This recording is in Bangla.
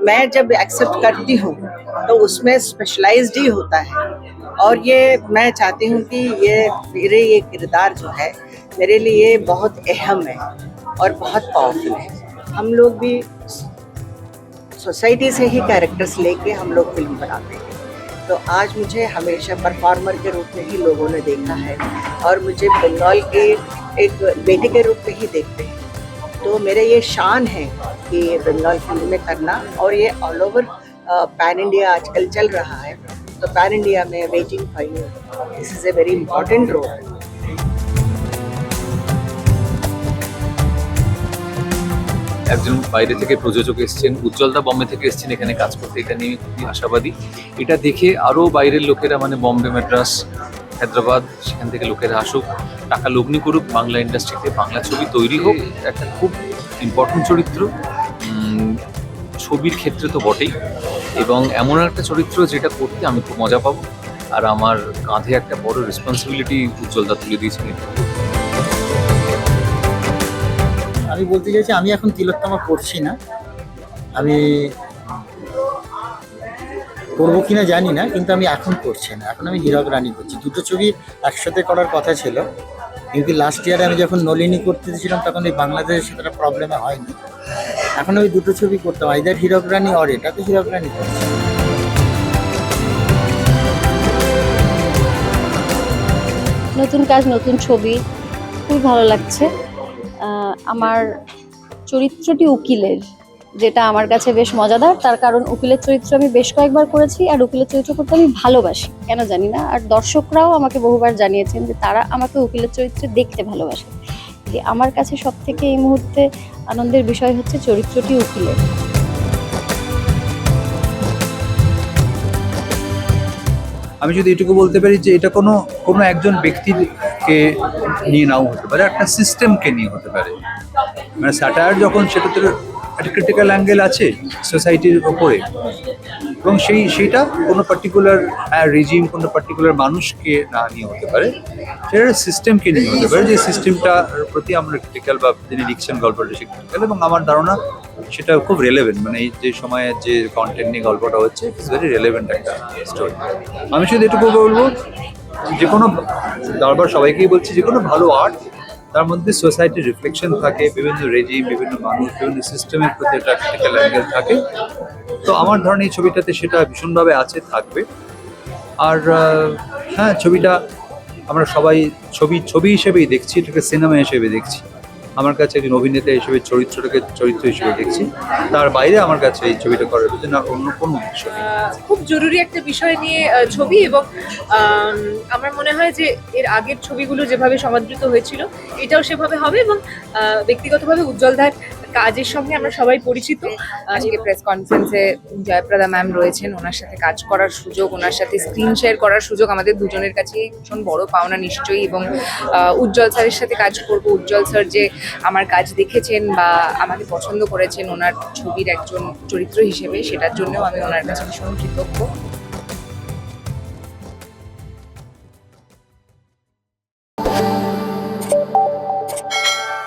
मैं जब एक्सेप्ट करती हूँ तो उसमें स्पेशलाइज्ड ही होता है। और ये मैं चाहती हूँ कि ये मेरे ये किरदार जो है मेरे लिए बहुत अहम है और बहुत पावरफुल है। हम लोग भी सोसाइटी से ही कैरेक्टर्स लेके हम लोग फिल्म बनाते हैं, तो आज मुझे हमेशा परफॉर्मर के रूप में ही लोगों ने देखा है और मुझे बंगाल के एक बेटे के रूप में ही देखते हैं। तो मेरे ये शान है कि ये बंगाल फिल्म में करना, और ये ऑल ओवर पैन इंडिया आजकल चल रहा है, तो पैन इंडिया में waiting for you, this is a very important role. একজন বাইরে থেকে প্রযোজক এসেছেন, উজ্জ্বলদা বম্বে থেকে এসেছেন এখানে কাজ করতে, এটা নিয়ে খুবই আশাবাদী। এটা দেখে আরও বাইরের লোকেরা মানে বম্বে, মাদ্রাস, হায়দ্রাবাদ সেখান থেকে লোকেরা আসুক, টাকা লগ্নি করুক বাংলা ইন্ডাস্ট্রিতে, বাংলা ছবি তৈরি হোক। একটা খুব ইম্পর্টেন্ট চরিত্র ছবির ক্ষেত্রে তো বটেই, এবং এমন একটা চরিত্র যেটা করতে আমি খুব মজা পাবো, আর আমার কাঁধে একটা বড় রেসপন্সিবিলিটি উজ্জ্বলদা তুলে দিয়েছেন। আমি বলতে চাইছি আমি এখন তিলোত্তমা করছি না, আমি করবো কিনা জানি না, কিন্তু আমি এখন করছি না, এখন আমি হীরক রানী করছি। দুটো ছবি একসাথে করার কথা ছিল, কিন্তু লাস্ট ইয়ারে আমি যখন নলিনী করতে দিয়েছিলাম তখন এই বাংলাদেশে সেটা প্রবলেমে হয়নি। এখন আমি দুটো ছবি করতাম, আইদার হীরক রানী অর এটাতে হীরক রানী করছি। নতুন কাজ, নতুন ছবি, খুবই ভালো লাগছে। আমার চরিত্রটি উকিলের, যেটা আমার কাছে বেশ মজাদার, তার কারণ উকিলের চরিত্র আমি বেশ কয়েকবার করেছি, আর উকিলের চরিত্র করতে আমি ভালোবাসি, কেন জানি না। আর দর্শকরাও আমাকে বহুবার জানিয়েছেন যে তারা আমাকে উকিলের চরিত্রে দেখতে ভালোবাসে। যে আমার কাছে সব থেকে এই মুহূর্তে আনন্দের বিষয় হচ্ছে চরিত্রটি উকিলের। আমি যদি এটুকু বলতে পারি যে এটা কোনো একজন ব্যক্তিকে নিয়ে নাও হতে পারে, একটা সিস্টেমকে নিয়ে হতে পারে। মানে স্যাটায়ার যখন সেটাতে একটা ক্রিটিক্যাল অ্যাঙ্গেল আছে সোসাইটির ওপরে, এবং সেইটা কোনো পার্টিকুলার রেজিম, কোনো পার্টিকুলার মানুষকে না নিয়ে হতে পারে, সেটা সিস্টেমকে নিয়ে হতে পারে, যে সিস্টেমটার প্রতি আমরা ক্রিটিক্যাল, বা যিনি লিখছেন গল্পটা সে ক্রিটিক্যাল। এবং আমার ধারণা সেটা খুব রেলেভেন্ট, মানে এই যে সময়ে যে কন্টেন্ট নিয়ে গল্পটা হচ্ছে ইটস ভেরি রেলেভেন্ট একটা স্টোরি। আমি শুধু এটুকু বলবো, যে কোনো বারবার সবাইকেই বলছি, যে কোনো ভালো আর্ট তার মধ্যে সোসাইটির রিফ্লেকশন থাকে, বিভিন্ন রেজিম, বিভিন্ন মানুষ, বিভিন্ন সিস্টেমের প্রতি একটা ক্রিটিক্যাল অ্যাঙ্গেল থাকে। তো আমার ধারণা এই ছবিটাতে সেটা ভীষণভাবে আছে, থাকবে। আর হ্যাঁ, ছবিটা আমরা সবাই ছবি হিসেবেই দেখছি, এটাকে সিনেমা হিসেবে দেখছি। আমার কাছে একজন অভিনেতা হিসেবে চরিত্রটাকে চরিত্র হিসেবে দেখছি, তার বাইরে আমার কাছে এই ছবিটা করার জন্য অন্য কোনো উদ্দেশ্য নেই। খুব জরুরি একটা বিষয় নিয়ে ছবি, এবং আমার মনে হয় যে এর আগের ছবিগুলো যেভাবে সমাদৃত হয়েছিল এটাও সেভাবে হবে। এবং ব্যক্তিগতভাবে উজ্জ্বলদার কাজের সঙ্গে আমরা সবাই পরিচিত। আজকে প্রেস কনফারেন্সে জয়প্রদা ম্যাম রয়েছেন, ওনার সাথে কাজ করার সুযোগ, ওনার সাথে স্ক্রিন শেয়ার করার সুযোগ আমাদের দুজনের কাছে ভীষণ বড় পাওনা নিশ্চয়ই। এবং উজ্জ্বল স্যারের সাথে কাজ করবো, উজ্জ্বল স্যার যে আমার কাজ দেখেছেন বা আমাকে পছন্দ করেছেন ওনার ছবির একজন চরিত্র হিসেবে, সেটার জন্যও আমি ওনার কাছে ভীষণ কৃতজ্ঞ।